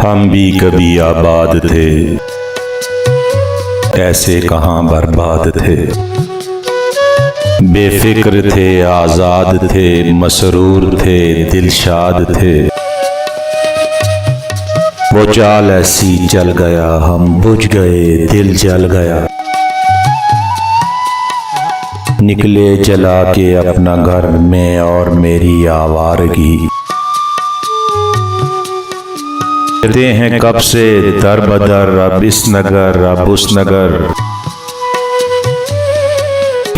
हम भी कभी आबाद थे, ऐसे कहाँ बर्बाद थे। बेफिक्र थे, आज़ाद थे, मसरूर थे, दिलशाद थे। वो चाल ऐसी चल गया, हम बुझ गए, दिल जल गया। निकले जला के अपना घर में और मेरी आवारगी। फिरते हैं कब से दर बदर, अब इस नगर अब उस नगर।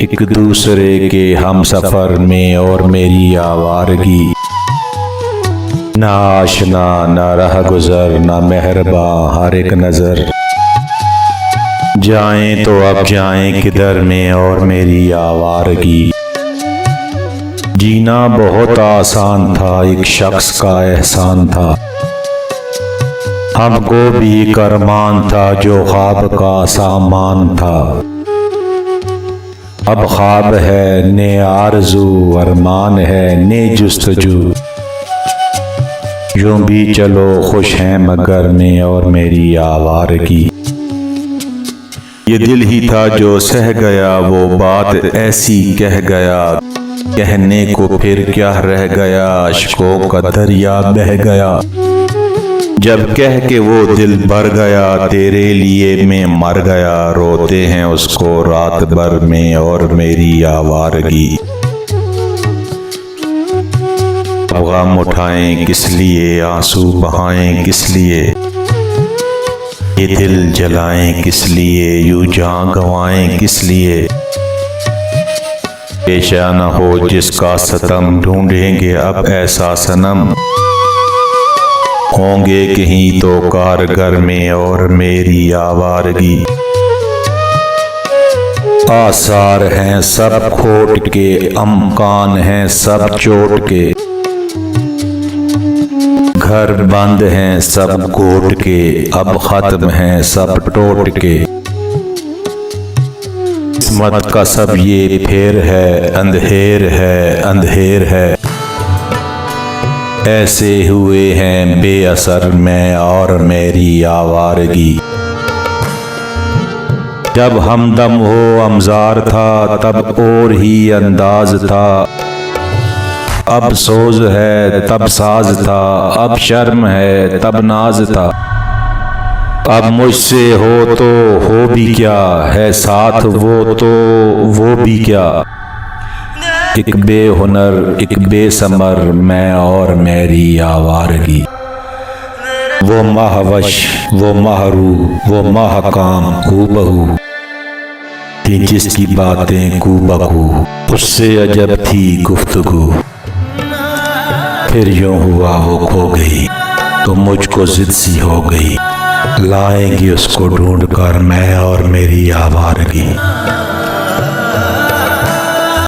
एक दूसरे के हम सफर में और मेरी आवारगी। ना आशना ना राह गुजर, ना मेहरबा हर एक नजर। जाएं तो अब जाएं किधर में और मेरी आवारगी। जीना बहुत आसान था, एक शख्स का एहसान था। हमको भी एक अरमान था जो ख्वाब का सामान था। अब ख्वाब है ने आरज़ू, अरमान है ने जुस्तजू। यूं भी चलो खुश हैं मगर में और मेरी आवारगी। ये दिल ही था जो सह गया, वो बात ऐसी कह गया। कहने को फिर क्या रह गया, अश्कों का दरिया बह गया। जब कह के वो दिल भर गया, तेरे लिए मैं मर गया। रोते हैं उसको रात भर में और मेरी आवारगी। गम उठाएं किस लिए, आंसू बहाएं किस लिए। ये दिल जलाएं किस लिए, यूं जान गंवाएं किस लिए। पेशा न हो जिसका सतम, ढूंढेंगे अब ऐसा सनम। होंगे कहीं तो कारगर में और मेरी आवारगी। आसार हैं सब खोट के, अमकान हैं सब चोट के। घर बंद हैं सब घोट के, अब खत्म हैं सब टोट के। किस्मत का सब ये फेर है, अंधेर है अंधेर है। ऐसे हुए हैं बेअसर मैं और मेरी आवारगी। जब हमदम हो अमजार था, तब और ही अंदाज था। अब सोज है तब साज था, अब शर्म है तब नाज था। अब मुझसे हो तो हो भी क्या, है साथ वो तो वो भी क्या। एक बेहुनर एक बेसमर मैं और मेरी आवारगी। वो महवश वो महरू वो महकाम हूबहू थी जिसकी बातें कूबकू। उससे अजब थी गुफ्तगू, फिर यूं हुआ वो खो गई तो मुझको जिद सी हो गई। लाएंगी उसको ढूंढ कर मैं और मेरी आवारगी।